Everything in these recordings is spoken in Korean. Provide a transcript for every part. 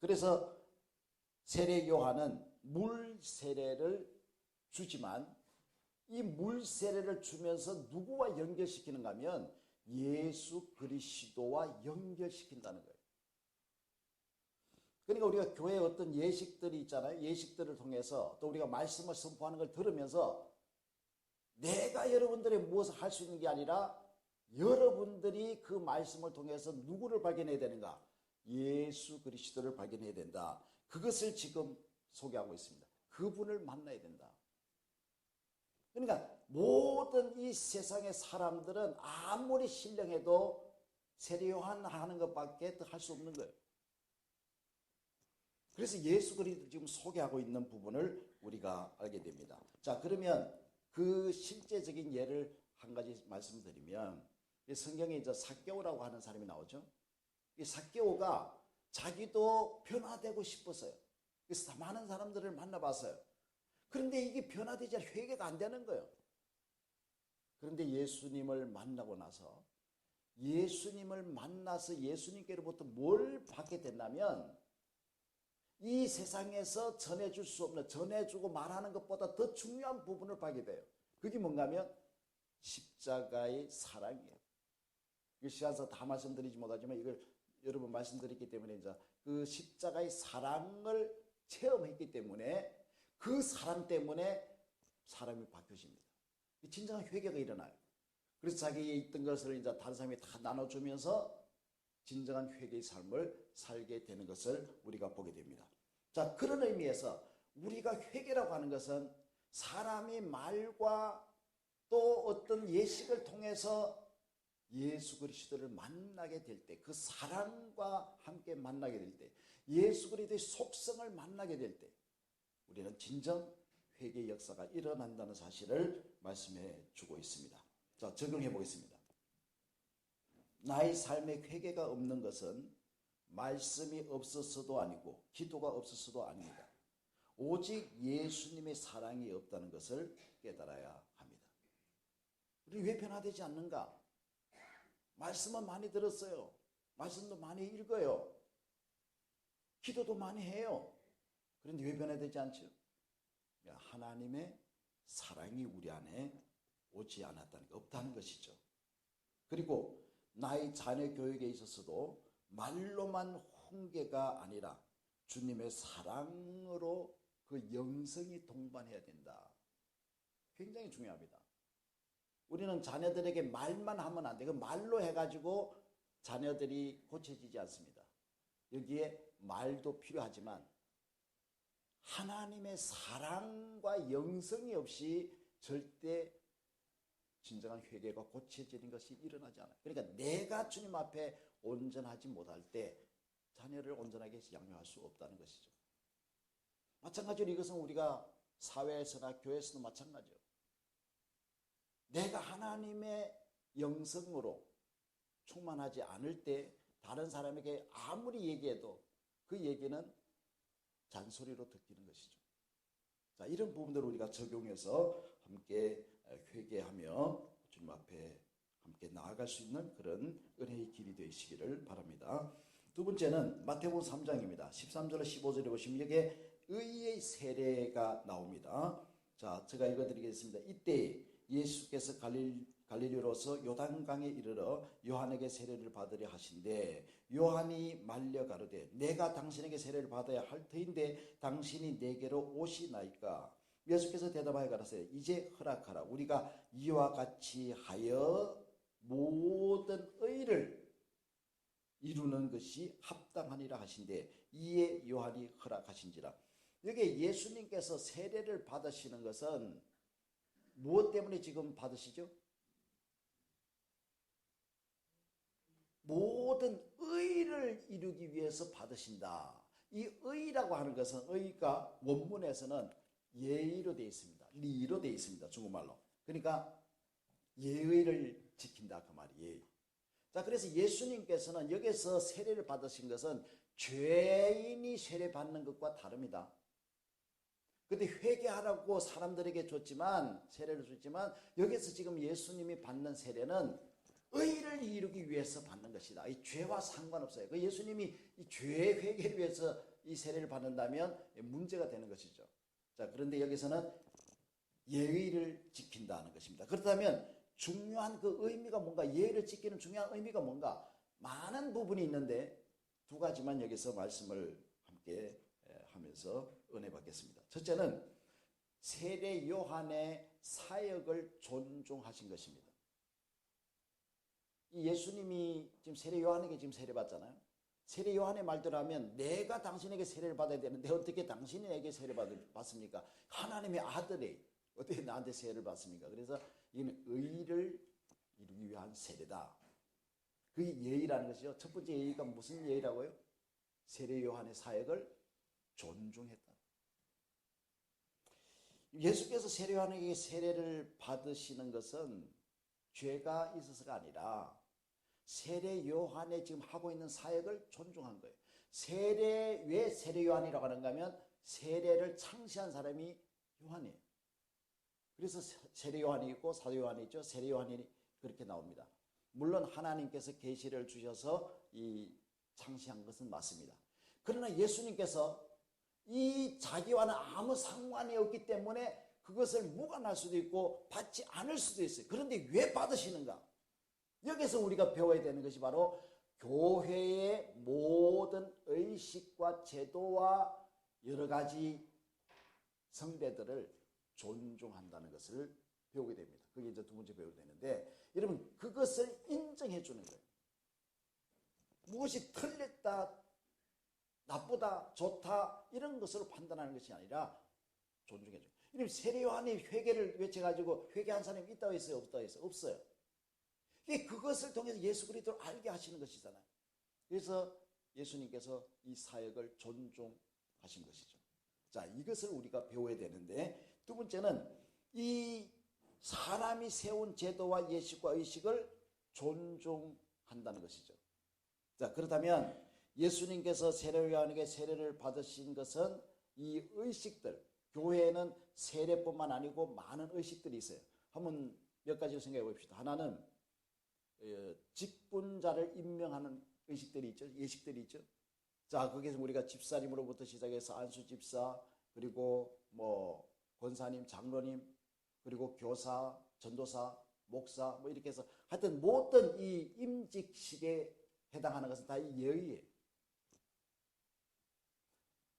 그래서 세례 요한은 물 세례를 주지만 이 물 세례를 주면서 누구와 연결시키는가 하면 예수 그리스도와 연결시킨다는 거예요. 그러니까 우리가 교회에 어떤 예식들이 있잖아요. 예식들을 통해서 또 우리가 말씀을 선포하는 걸 들으면서 내가 여러분들의 무엇을 할 수 있는 게 아니라 여러분들이 그 말씀을 통해서 누구를 발견해야 되는가? 예수 그리스도를 발견해야 된다. 그것을 지금 소개하고 있습니다. 그분을 만나야 된다. 그러니까 모든 이 세상의 사람들은 아무리 신령해도 세례 요한 하는 것밖에 더 할 수 없는 거예요. 그래서 예수 그리스도를 지금 소개하고 있는 부분을 우리가 알게 됩니다. 자, 그러면 그 실제적인 예를 한 가지 말씀드리면 성경에 이제 삭개오라고 하는 사람이 나오죠. 이 삭개오가 자기도 변화되고 싶었어요. 그래서 많은 사람들을 만나봤어요. 그런데 이게 변화되지 않아 회개가 안 되는 거예요. 그런데 예수님을 만나고 나서 예수님을 만나서 예수님께로부터 뭘 받게 된다면 이 세상에서 전해줄 수 없는, 전해주고 말하는 것보다 더 중요한 부분을 받게 돼요. 그게 뭔가 하면 십자가의 사랑이에요. 이 시간에서 다 말씀드리지 못하지만 이걸 여러 번 말씀드렸기 때문에 이제 그 십자가의 사랑을 체험했기 때문에 그 사람 때문에 사람이 바뀌어집니다. 진정한 회개가 일어나요. 그래서 자기에 있던 것을 이제 다른 사람이 다 나눠주면서 진정한 회개의 삶을 살게 되는 것을 우리가 보게 됩니다. 자, 그런 의미에서 우리가 회개라고 하는 것은 사람의 말과 또 어떤 예식을 통해서 예수 그리스도를 만나게 될 때, 그 사랑과 함께 만나게 될 때, 예수 그리스도의 속성을 만나게 될 때 우리는 진정 회개의 역사가 일어난다는 사실을 말씀해 주고 있습니다. 자, 적용해 보겠습니다. 나의 삶에 회개가 없는 것은 말씀이 없어서도 아니고 기도가 없어서도 아닙니다. 오직 예수님의 사랑이 없다는 것을 깨달아야 합니다. 우리 왜 변화되지 않는가? 말씀은 많이 들었어요. 말씀도 많이 읽어요. 기도도 많이 해요. 그런데 왜 변화되지 않죠? 하나님의 사랑이 우리 안에 오지 않았다는 게 없다는 것이죠. 그리고 나의 자녀 교육에 있어서도 말로만 훈계가 아니라 주님의 사랑으로 그 영성이 동반해야 된다. 굉장히 중요합니다. 우리는 자녀들에게 말만 하면 안 돼. 그 말로 해가지고 자녀들이 고쳐지지 않습니다. 여기에 말도 필요하지만 하나님의 사랑과 영성이 없이 절대 진정한 회개가 고쳐지는 것이 일어나지 않아요. 그러니까 내가 주님 앞에 온전하지 못할 때 자녀를 온전하게 양육할 수 없다는 것이죠. 마찬가지로 이것은 우리가 사회에서나 교회에서도 마찬가지예요. 내가 하나님의 영성으로 충만하지 않을 때 다른 사람에게 아무리 얘기해도 그 얘기는 잔소리로 듣기는 것이죠. 자, 이런 부분들을 우리가 적용해서 함께 회개하며 주님 앞에 함께 나아갈 수 있는 그런 은혜의 길이 되시기를 바랍니다. 두 번째는 마태복음 3장입니다. 13절로 15절에 보시면 여기에 의의 세례가 나옵니다. 자, 제가 읽어드리겠습니다. 이때 예수께서 갈릴리로서 요단강에 이르러 요한에게 세례를 받으려 하신대 요한이 말려 가로되 내가 당신에게 세례를 받아야 할 터인데 당신이 내게로 오시나이까. 예수께서 대답하여 가라사대 이제 허락하라. 우리가 이와 같이 하여 모든 의를 이루는 것이 합당하니라 하신대 이에 요한이 허락하신지라. 여기 예수님께서 세례를 받으시는 것은 무엇 때문에 지금 받으시죠? 모든 의를 이루기 위해서 받으신다. 이 의라고 하는 것은 의가 원문에서는 예의로 되어 있습니다. 리로 되어 있습니다. 중국말로. 그러니까 예의를 지킨다 그 말이에요. 자, 그래서 예수님께서는 여기서 세례를 받으신 것은 죄인이 세례 받는 것과 다릅니다. 근데 회개하라고 사람들에게 줬지만 세례를 줬지만 여기서 지금 예수님이 받는 세례는 의를 이루기 위해서 받는 것이다. 이 죄와 상관없어요. 그 예수님이 이 죄 회개를 위해서 이 세례를 받는다면 문제가 되는 것이죠. 자, 그런데 여기서는 예의를 지킨다는 것입니다. 그렇다면 중요한 그 의미가 뭔가, 예의를 지키는 중요한 의미가 뭔가, 많은 부분이 있는데 두 가지만 여기서 말씀을 함께 하면서 은혜 받겠습니다. 첫째는 세례 요한의 사역을 존중하신 것입니다. 이 예수님이 지금 세례 요한에게 지금 세례 받잖아요. 세례 요한의 말대로 하면 내가 당신에게 세례를 받아야 되는데 어떻게 당신에게 세례 받습니까? 하나님의 아들이 어떻게 나한테 세례를 받습니까? 그래서 이는 의를 이루기 위한 세례다. 그게 예의라는 것이죠. 첫 번째 예의가 무슨 예의라고요? 세례 요한의 사역을 존중했다. 예수께서 세례 요한에게 세례를 받으시는 것은 죄가 있어서가 아니라 세례 요한이 지금 하고 있는 사역을 존중한 거예요. 왜 세례 요한이라고 하는가 하면 세례를 창시한 사람이 요한이에요. 그래서 세례 요한이 있고 사도 요한이 있죠. 세례 요한이 그렇게 나옵니다. 물론 하나님께서 계시를 주셔서 이 창시한 것은 맞습니다. 그러나 예수님께서 이 자기와는 아무 상관이 없기 때문에 그것을 무관할 수도 있고 받지 않을 수도 있어요. 그런데 왜 받으시는가? 여기서 우리가 배워야 되는 것이 바로 교회의 모든 의식과 제도와 여러 가지 성배들을 존중한다는 것을 배우게 됩니다. 그게 이제 두 번째 배우게 되는데, 여러분 그것을 인정해 주는 거예요. 무엇이 틀렸다, 나쁘다, 좋다 이런 것으로 판단하는 것이 아니라 존중해 줘요. 이러면 세례 요한이 회개를 외쳐가지고 회개한 사람이 있다고 했어요? 없다고 했어요? 없어요. 그것을 통해서 예수 그리스도를 알게 하시는 것이잖아요. 그래서 예수님께서 이 사역을 존중하신 것이죠. 자, 이것을 우리가 배워야 되는데, 두 번째는 이 사람이 세운 제도와 예식과 의식을 존중한다는 것이죠. 자, 그렇다면 예수님께서 세례 요한에게 세례를 받으신 것은 이 의식들, 교회에는 세례뿐만 아니고 많은 의식들이 있어요. 한번 몇 가지를 생각해 봅시다. 하나는 직분자를 임명하는 의식들이 있죠. 예식들이 있죠. 자, 거기서 우리가 집사님으로부터 시작해서 안수 집사, 그리고 뭐 권사님, 장로님, 그리고 교사, 전도사, 목사 뭐 이렇게 해서 하여튼 모든 이 임직식에 해당하는 것은 다 이 예의예요.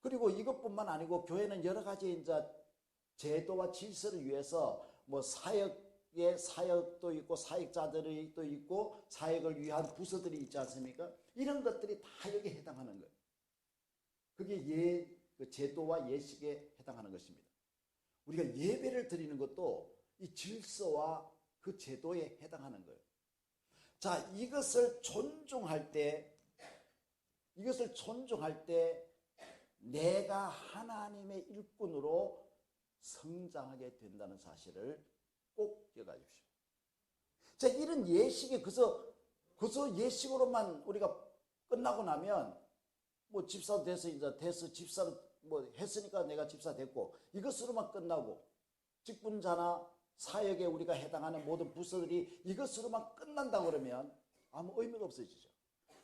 그리고 이것뿐만 아니고 교회는 여러 가지 이제 제도와 질서를 위해서 뭐 사역도 있고 사역자들이 또 있고 사역을 위한 부서들이 있지 않습니까? 이런 것들이 다 여기에 해당하는 거예요. 그게 그 제도와 예식에 해당하는 것입니다. 우리가 예배를 드리는 것도 이 질서와 그 제도에 해당하는 거예요. 자, 이것을 존중할 때 내가 하나님의 일꾼으로 성장하게 된다는 사실을 꼭 기억하십시오. 자, 이런 예식이 그저 예식으로만 우리가 끝나고 나면 뭐 집사도 돼서 집사로 뭐 했으니까 내가 집사 됐고 이것으로만 끝나고, 직분자나 사역에 우리가 해당하는 모든 부서들이 이것으로만 끝난다 그러면 아무 의미가 없어지죠.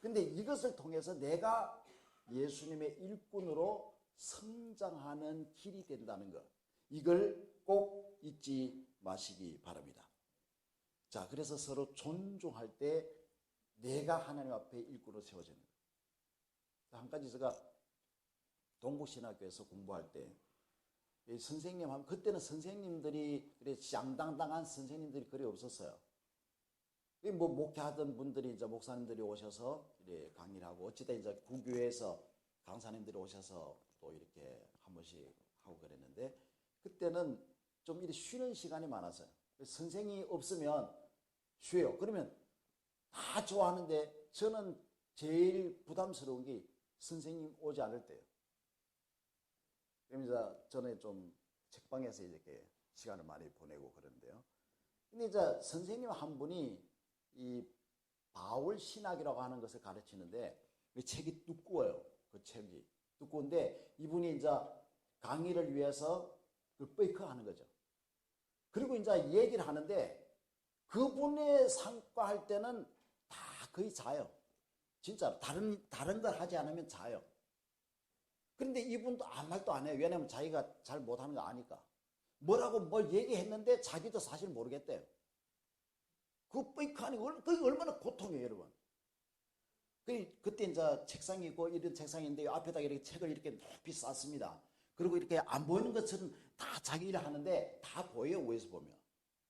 근데 이것을 통해서 내가 예수님의 일꾼으로 성장하는 길이 된다는 것, 이걸 꼭 잊지 마시기 바랍니다. 자, 그래서 서로 존중할 때 내가 하나님 앞에 일꾼으로 세워지는 거예요. 한 가지 제가 동국신학교에서 공부할 때 선생님 하면, 그때는 선생님들이 쌍당당한 선생님들이 그리 없었어요. 뭐 목회하던 분들이 이제 목사님들이 오셔서 강의를 하고, 어찌다 이제 구교에서 강사님들이 오셔서 또 이렇게 한 번씩 하고 그랬는데, 그때는 좀 이렇게 쉬는 시간이 많았어요. 선생님이 없으면 쉬어요. 그러면 다 좋아하는데 저는 제일 부담스러운 게 선생님 오지 않을 때예요. 그러면서 저는 좀 책방에서 이렇게 시간을 많이 보내고 그러는데요. 근데 이제 선생님 한 분이 이 바울 신학이라고 하는 것을 가르치는데, 그 책이 두꺼워요. 그 책이 두꺼운데 이분이 이제 강의를 위해서 그 페이크 하는 거죠. 그리고 이제 얘기를 하는데 그분의 상과할 때는 다 거의 자요. 진짜 다른 걸 하지 않으면 자요. 그런데 이분도 아무 말도 안 해요. 왜냐하면 자기가 잘 못하는 거 아니까. 뭐라고 뭘 얘기했는데 자기도 사실 모르겠대요. 그 삐크하니 그게 얼마나 고통이에요, 여러분. 그때 이제 책상이 있고 이런 책상인데 앞에다가 이렇게 책을 이렇게 높이 쌌습니다. 그리고 이렇게 안 보이는 것처럼 다 자기 일을 하는데 다 보여요, 위에서 보면.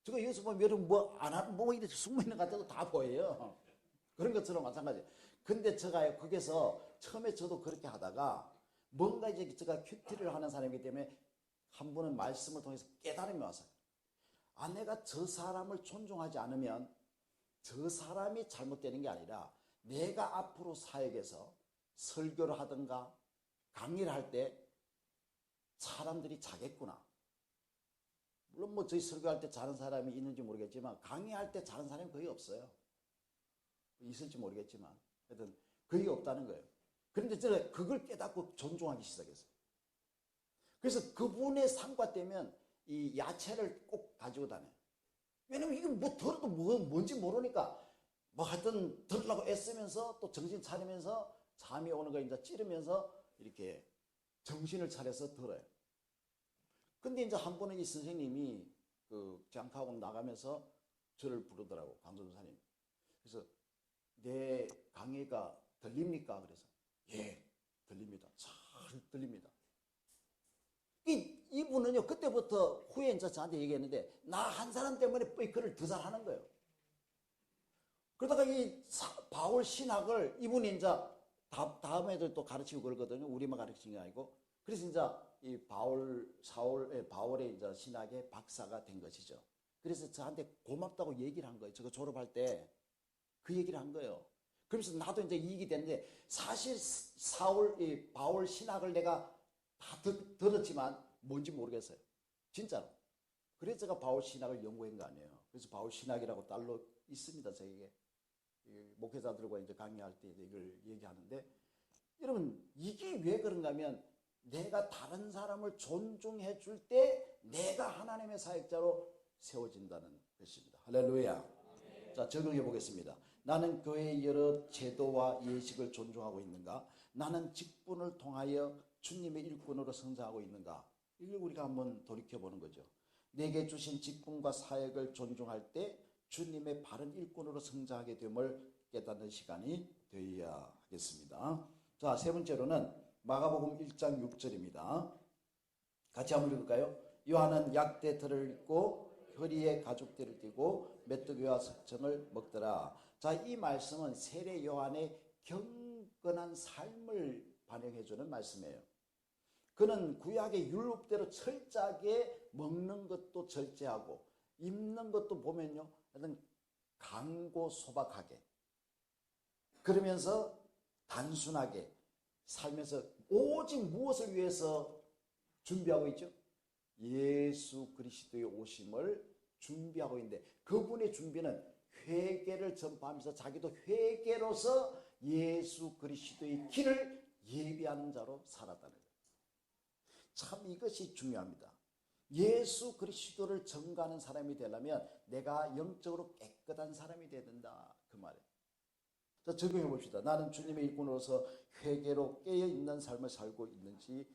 제가 여기서 보면 여러분 뭐 안 하는 뭐 이렇게 숨어 있는 것 같아도 다 보여요. 그런 것처럼 마찬가지. 근데 제가 거기서 처음에 저도 그렇게 하다가 뭔가 이제 제가 큐티를 하는 사람이기 때문에 한 분은 말씀을 통해서 깨달음이 왔어요. 아, 내가 저 사람을 존중하지 않으면 저 사람이 잘못되는 게 아니라 내가 앞으로 사역에서 설교를 하든가 강의를 할 때 사람들이 자겠구나. 물론 뭐 저희 설교할 때 자는 사람이 있는지 모르겠지만 강의할 때 자는 사람이 거의 없어요. 있을지 모르겠지만 하여튼 거의 없다는 거예요. 그런데 제가 그걸 깨닫고 존중하기 시작했어요. 그래서 그분의 상과 때면 이 야채를 꼭 가지고 다녀요. 왜냐면 이게 뭐 들어도 뭔지 모르니까 뭐 하여튼 들으려고 애쓰면서 또 정신 차리면서 잠이 오는 거 이제 찌르면서 이렇게 정신을 차려서 들어요. 근데 이제 한 번은 이 선생님이 그 장카하고 나가면서 저를 부르더라고, 강선사님. 그래서 내 강의가 들립니까? 그래서 예, 들립니다. 잘 들립니다. 이분은요, 그때부터 후에 이제 저한테 얘기했는데, 나 한 사람 때문에 글을 더 잘하는 거예요. 그러다가 이 바울 신학을 이분이 이제 다음 애들 또 가르치고 그러거든요. 우리만 가르치는 게 아니고. 그래서 이제 이 바울의 이제 신학의 박사가 된 것이죠. 그래서 저한테 고맙다고 얘기를 한 거예요. 저거 졸업할 때 그 얘기를 한 거예요. 그러면서 나도 이제 이익이 됐는데, 사실 바울 신학을 내가 다 들었지만 뭔지 모르겠어요. 진짜로. 그래서 제가 바울 신학을 연구한 거 아니에요. 그래서 바울 신학이라고 딸로 있습니다, 저에게. 목회자들과 이제 강의할 때 이걸 얘기하는데, 여러분, 이게 왜 그런가 하면, 내가 다른 사람을 존중해 줄 때 내가 하나님의 사역자로 세워진다는 것입니다. 할렐루야. 자, 적용해 보겠습니다. 나는 교회의 여러 제도와 예식을 존중하고 있는가? 나는 직분을 통하여 주님의 일꾼으로 성장하고 있는가? 이걸 우리가 한번 돌이켜보는 거죠. 내게 주신 직분과 사역을 존중할 때 주님의 바른 일꾼으로 성장하게 됨을 깨닫는 시간이 되어야 하겠습니다. 자, 세 번째로는 마가복음 1장 6절입니다. 같이 한번 읽을까요? 요한은 약대털을 입고 허리에 가죽대를 띠고 메뚜기와 석청을 먹더라. 자, 이 말씀은 세례 요한의 경건한 삶을 반영해주는 말씀이에요. 그는 구약의 율법대로 철저하게 먹는 것도 절제하고 입는 것도 보면요, 강고소박하게, 그러면서 단순하게 살면서 오직 무엇을 위해서 준비하고 있죠? 예수 그리스도의 오심을 준비하고 있는데, 그분의 준비는 회개를 전파하면서 자기도 회개로서 예수 그리스도의 길을 예비하는 자로 살았다는 거예요. 참 이것이 중요합니다. 예수 그리스도를 전가하는 사람이 되려면 내가 영적으로 깨끗한 사람이 되어야 된다, 그 말이에요. 자, 적용해 봅시다. 나는 주님의 일꾼으로서 회개로 깨어있는 삶을 살고 있는지